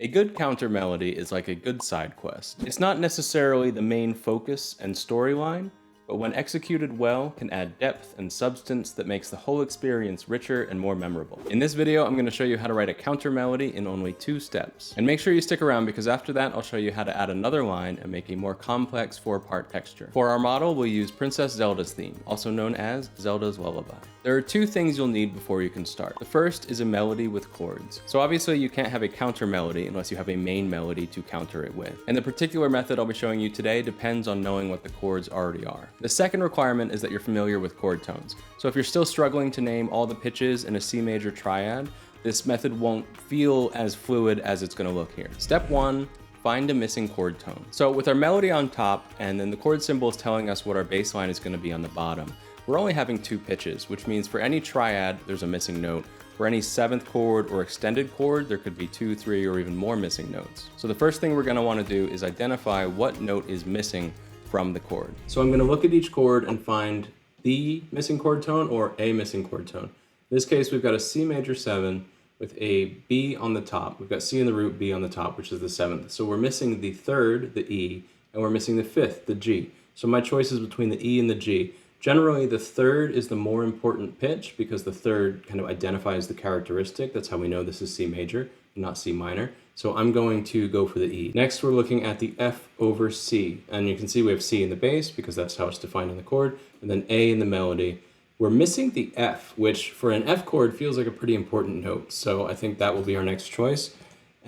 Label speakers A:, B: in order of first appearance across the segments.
A: A good counter melody is like a good side quest. It's not necessarily the main focus and storyline, but when executed well, can add depth and substance that makes the whole experience richer and more memorable. In this video, I'm going to show you how to write a counter melody in only 2 steps. And make sure you stick around because after that, I'll show you how to add another line and make a more complex 4-part texture. For our model, we'll use Princess Zelda's theme, also known as Zelda's Lullaby. There are 2 things you'll need before you can start. The first is a melody with chords. So obviously you can't have a counter melody unless you have a main melody to counter it with. And the particular method I'll be showing you today depends on knowing what the chords already are. The second requirement is that you're familiar with chord tones. So if you're still struggling to name all the pitches in a C major triad, this method won't feel as fluid as it's going to look here. Step 1. Find a missing chord tone. So with our melody on top and then the chord symbols telling us what our bass line is going to be on the bottom, we're only having 2 pitches, which means for any triad, there's a missing note. For any 7th chord or extended chord, there could be 2, 3, or even more missing notes. So the first thing we're going to want to do is identify what note is missing from the chord. So I'm going to look at each chord and find the missing chord tone or a missing chord tone. In this case, we've got a C major 7 with a B on the top. We've got C in the root, B on the top, which is the 7th. So we're missing the 3rd, the E, and we're missing the 5th, the G. So my choice is between the E and the G. Generally, the 3rd is the more important pitch because the 3rd kind of identifies the characteristic. That's how we know this is C major, not C minor. So I'm going to go for the E. Next, we're looking at the F over C. And you can see we have C in the bass because that's how it's defined in the chord, and then A in the melody. We're missing the F, which for an F chord feels like a pretty important note. So I think that will be our next choice.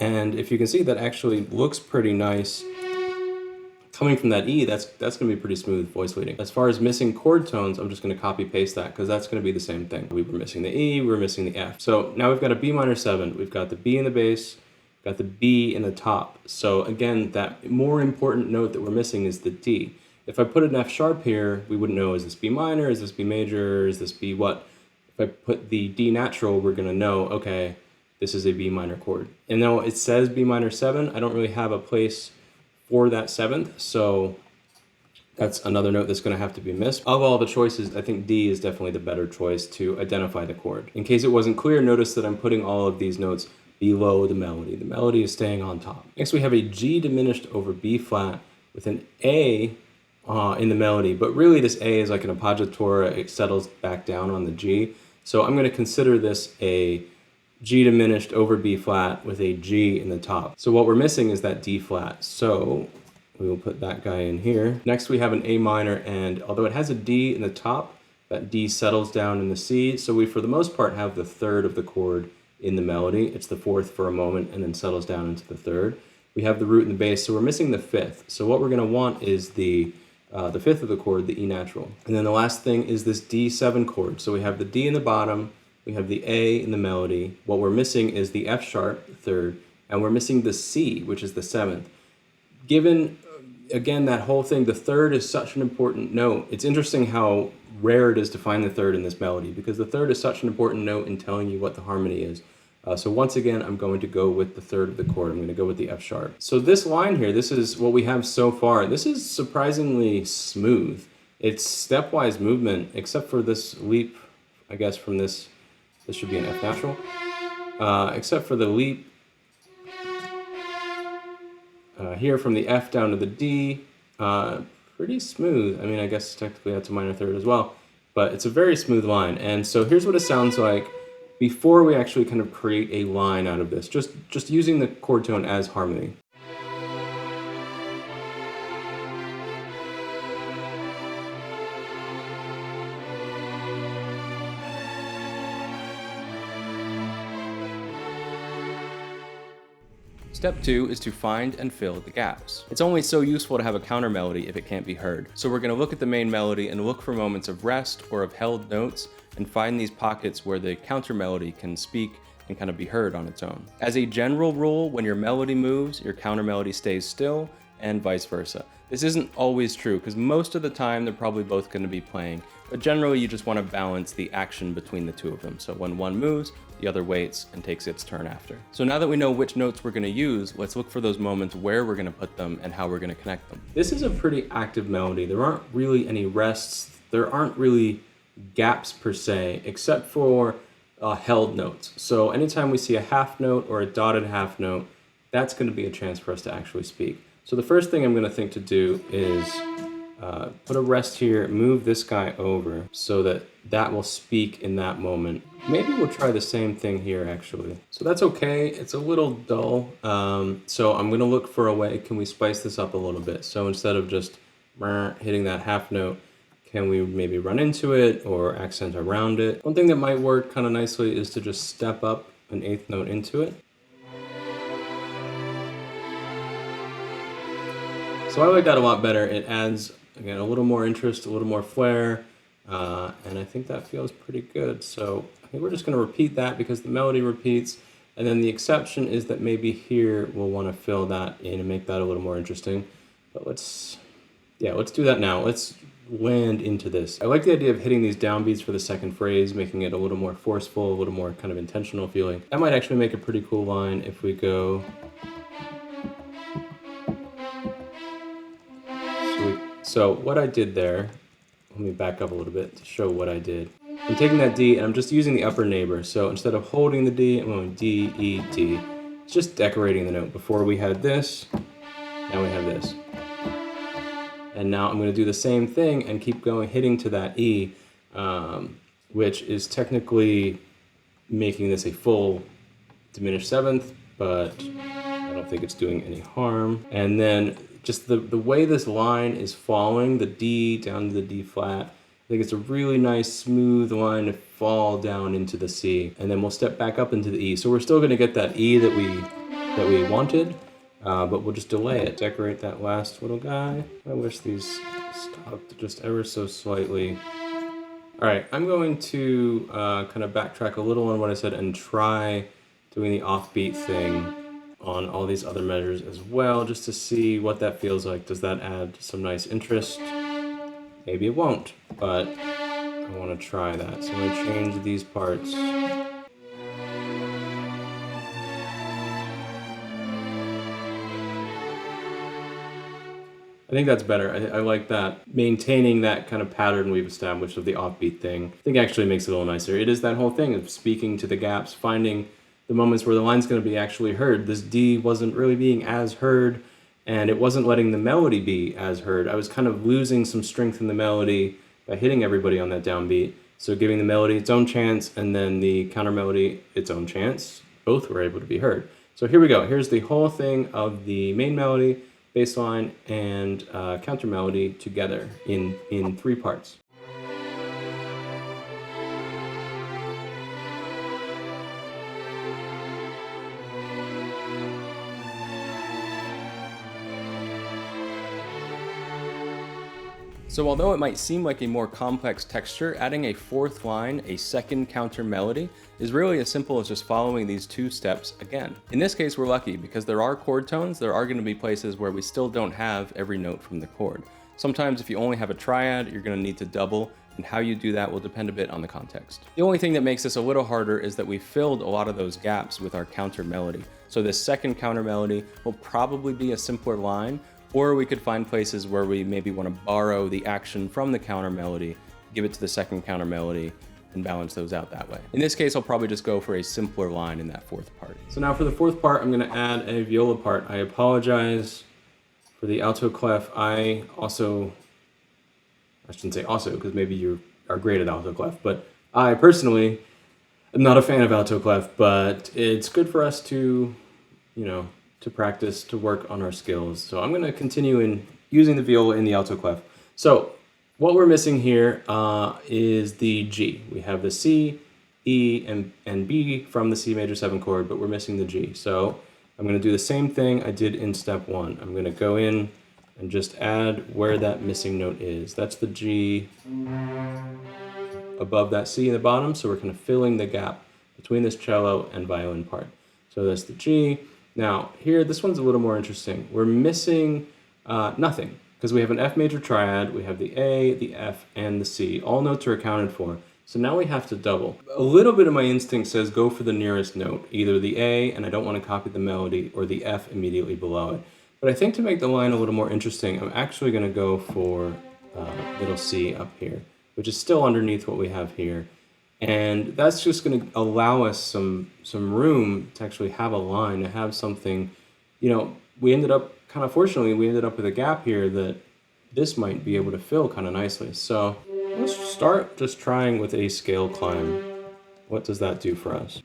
A: And if you can see, that actually looks pretty nice. Coming from that E, that's going to be pretty smooth voice leading. As far as missing chord tones, I'm just going to copy paste that because that's going to be the same thing. We were missing the E, we were missing the F. So now we've got a B minor 7. We've got the B in the bass, got the B in the top. So again, that more important note that we're missing is the D. If I put an F sharp here, we wouldn't know, is this B minor, is this B major, is this B what? If I put the D natural, we're going to know, okay, this is a B minor chord. And though it says B minor 7, I don't really have a place for that 7th, so that's another note that's going to have to be missed. Of all the choices, I think D is definitely the better choice to identify the chord. In case it wasn't clear, notice that I'm putting all of these notes below the melody. The melody is staying on top. Next, we have a G diminished over B flat with an A in the melody, but really this A is like an appoggiatura. It settles back down on the G. So I'm going to consider this a G diminished over B flat with a G in the top. So what we're missing is that D flat. So we will put that guy in here. Next we have an A minor, and although it has a D in the top, that D settles down in the C. So we, for the most part, have the 3rd of the chord in the melody. It's the 4th for a moment and then settles down into the 3rd. We have the root and the bass, so we're missing the 5th. So what we're going to want is the 5th of the chord, the E natural. And then the last thing is this D7 chord. So we have the D in the bottom, we have the A in the melody. What we're missing is the F sharp, 3rd, and we're missing the C, which is the 7th. Given, again, that whole thing, the 3rd is such an important note. It's interesting how rare it is to find the 3rd in this melody because the 3rd is such an important note in telling you what the harmony is. So once again, I'm going to go with the 3rd of the chord. I'm going to go with the F sharp. So this line here, this is what we have so far. This is surprisingly smooth. It's stepwise movement, except for this leap, I guess, from this. This should be an F natural. Except for the leap here from the F down to the D. Pretty smooth. I mean, I guess technically that's a minor 3rd as well. But it's a very smooth line. And so here's what it sounds like before we actually kind of create a line out of this. Just using the chord tone as harmony. Step 2 is to find and fill the gaps. It's only so useful to have a counter melody if it can't be heard. So we're going to look at the main melody and look for moments of rest or of held notes and find these pockets where the counter melody can speak and kind of be heard on its own. As a general rule, when your melody moves, your counter melody stays still, and vice versa. This isn't always true because most of the time they're probably both going to be playing, but generally you just want to balance the action between the 2 of them. So when one moves, the other waits and takes its turn after. So now that we know which notes we're going to use, let's look for those moments where we're going to put them and how we're going to connect them. This is a pretty active melody. There aren't really any rests. There aren't really gaps per se, except for held notes. So anytime we see a half note or a dotted half note, that's going to be a chance for us to actually speak. So the first thing I'm going to think to do is put a rest here, move this guy over so that that will speak in that moment. Maybe we'll try the same thing here actually. So that's okay, it's a little dull. So I'm gonna look for a way, can we spice this up a little bit? So instead of just hitting that half note, can we maybe run into it or accent around it? One thing that might work kind of nicely is to just step up an eighth note into it. So I like that a lot better. It adds, again, a little more interest, a little more flair, and I think that feels pretty good. So I think we're just going to repeat that because the melody repeats, and then the exception is that maybe here we'll want to fill that in and make that a little more interesting. But let's do that now. Let's land into this. I like the idea of hitting these downbeats for the second phrase, making it a little more forceful, a little more kind of intentional feeling. That might actually make a pretty cool line if we go... So what I did there, let me back up a little bit to show what I did. I'm taking that D and I'm just using the upper neighbor. So instead of holding the D, I'm going D, E, D. It's just decorating the note. Before we had this, now we have this. And now I'm going to do the same thing and keep going, hitting to that E, which is technically making this a full diminished seventh, but I don't think it's doing any harm. And then just the way this line is falling, the D down to the D flat, I think it's a really nice smooth line to fall down into the C, and then we'll step back up into the E. So we're still going to get that E that we wanted, but we'll just delay it. Decorate that last little guy. I wish these stopped just ever so slightly. All right, I'm going to kind of backtrack a little on what I said and try doing the offbeat thing on all these other measures as well, just to see what that feels like. Does that add some nice interest? Maybe it won't, but I want to try that. So I'm going to change these parts. I think that's better. I like that. Maintaining that kind of pattern we've established of the offbeat thing, I think actually makes it a little nicer. It is that whole thing of speaking to the gaps, finding the moments where the line's going to be actually heard. This D wasn't really being as heard, and it wasn't letting the melody be as heard. I was kind of losing some strength in the melody by hitting everybody on that downbeat. So giving the melody its own chance, and then the counter melody its own chance. Both were able to be heard. So here we go. Here's the whole thing of the main melody, bass line, and counter melody together in 3 parts. So although it might seem like a more complex texture, adding a 4th line, a second counter melody, is really as simple as just following these 2 steps again. In this case, we're lucky because there are chord tones. There are going to be places where we still don't have every note from the chord. Sometimes if you only have a triad, you're going to need to double, and how you do that will depend a bit on the context. The only thing that makes this a little harder is that we filled a lot of those gaps with our counter melody. So this second counter melody will probably be a simpler line, or we could find places where we maybe want to borrow the action from the counter melody, give it to the second counter melody, and balance those out that way. In this case, I'll probably just go for a simpler line in that 4th part. So now for the 4th part, I'm going to add a viola part. I apologize for the alto clef. I shouldn't say also, because maybe you are great at alto clef, but I personally am not a fan of alto clef, but it's good for us to, to practice, to work on our skills. So I'm going to continue in using the viola in the alto clef. So what we're missing here is the G. We have the C, E, and B from the C major 7 chord, but we're missing the G. So I'm going to do the same thing I did in step 1. I'm going to go in and just add where that missing note is. That's the G above that C in the bottom, so we're kind of filling the gap between this cello and violin part. So that's the G. Now, here, this one's a little more interesting. We're missing nothing, because we have an F major triad, we have the A, the F, and the C. All notes are accounted for. So now we have to double. A little bit of my instinct says go for the nearest note, either the A, and I don't want to copy the melody, or the F immediately below it. But I think to make the line a little more interesting, I'm actually going to go for little C up here, which is still underneath what we have here. And that's just going to allow us some room to actually have a line, to have something you know, fortunately, we ended up with a gap here that this might be able to fill kind of nicely. So let's start just trying with a scale climb. What does that do for us?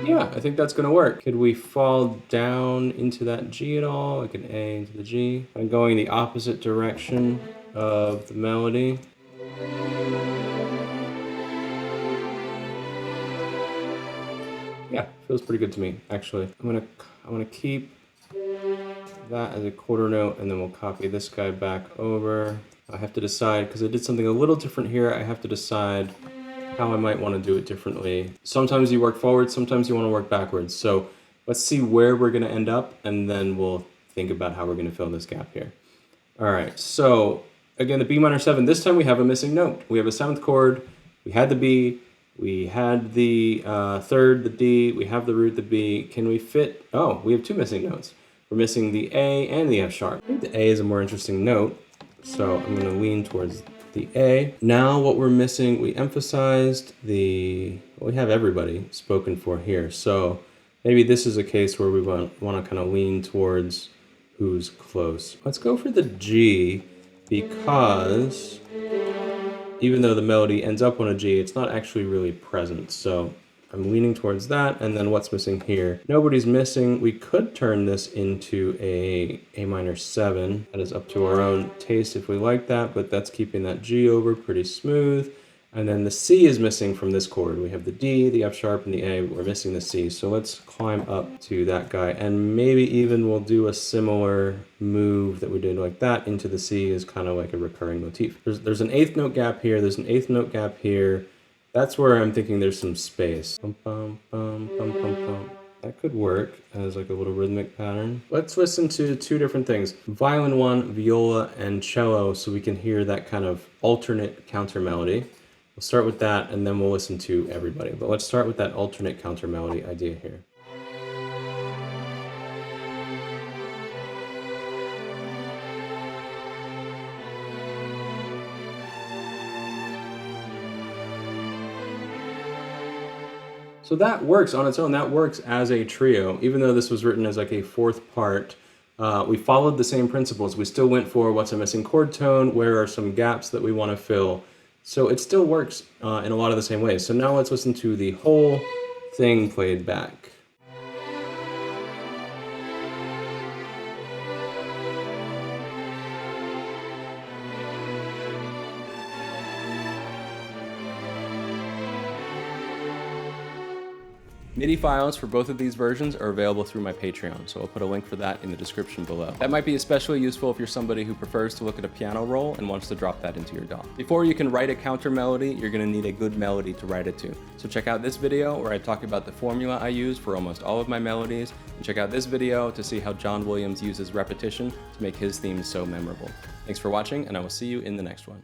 A: Yeah, I think that's gonna work. Could we fall down into that G at all? Like an A into the G? I'm going the opposite direction of the melody. Yeah, feels pretty good to me, actually. I'm gonna keep that as a quarter note, and then we'll copy this guy back over. I have to decide, because I did something a little different here, I have to decide how I might want to do it differently. Sometimes you work forward, sometimes you want to work backwards. So let's see where we're going to end up, and then we'll think about how we're going to fill this gap here. All right, so again, the B minor 7, this time we have a missing note. We have a 7th chord, we had the B, we had the 3rd, the D, we have the root, the B. Can we fit, oh, we have 2 missing notes. We're missing the A and the F sharp. I think the A is a more interesting note, so I'm going to lean towards the A. Now what we're missing, we emphasized we have everybody spoken for here. So maybe this is a case where we want to kind of lean towards who's close. Let's go for the G, because even though the melody ends up on a G, it's not actually really present. So I'm leaning towards that, and then what's missing here? Nobody's missing. We could turn this into a minor 7. That is up to our own taste if we like that, but that's keeping that G over pretty smooth. And then the C is missing from this chord. We have the D, the F sharp, and the A. We're missing the C. So let's climb up to that guy, and maybe even we'll do a similar move that we did like that into the C is kind of like a recurring motif. There's an 8th note gap here. There's an 8th note gap here. That's where I'm thinking there's some space. Bum, bum, bum, bum, bum, bum. That could work as like a little rhythmic pattern. Let's listen to 2 different things. Violin 1, viola, and cello, so we can hear that kind of alternate counter melody. We'll start with that, and then we'll listen to everybody. But let's start with that alternate counter melody idea here. So that works on its own. That works as a trio, even though this was written as like a 4th part. We followed the same principles. We still went for what's a missing chord tone, where are some gaps that we want to fill. So it still works in a lot of the same ways. So now let's listen to the whole thing played back. MIDI files for both of these versions are available through my Patreon, so I'll put a link for that in the description below. That might be especially useful if you're somebody who prefers to look at a piano roll and wants to drop that into your DAW. Before you can write a counter melody, you're going to need a good melody to write it to. So check out this video where I talk about the formula I use for almost all of my melodies, and check out this video to see how John Williams uses repetition to make his themes so memorable. Thanks for watching, and I will see you in the next one.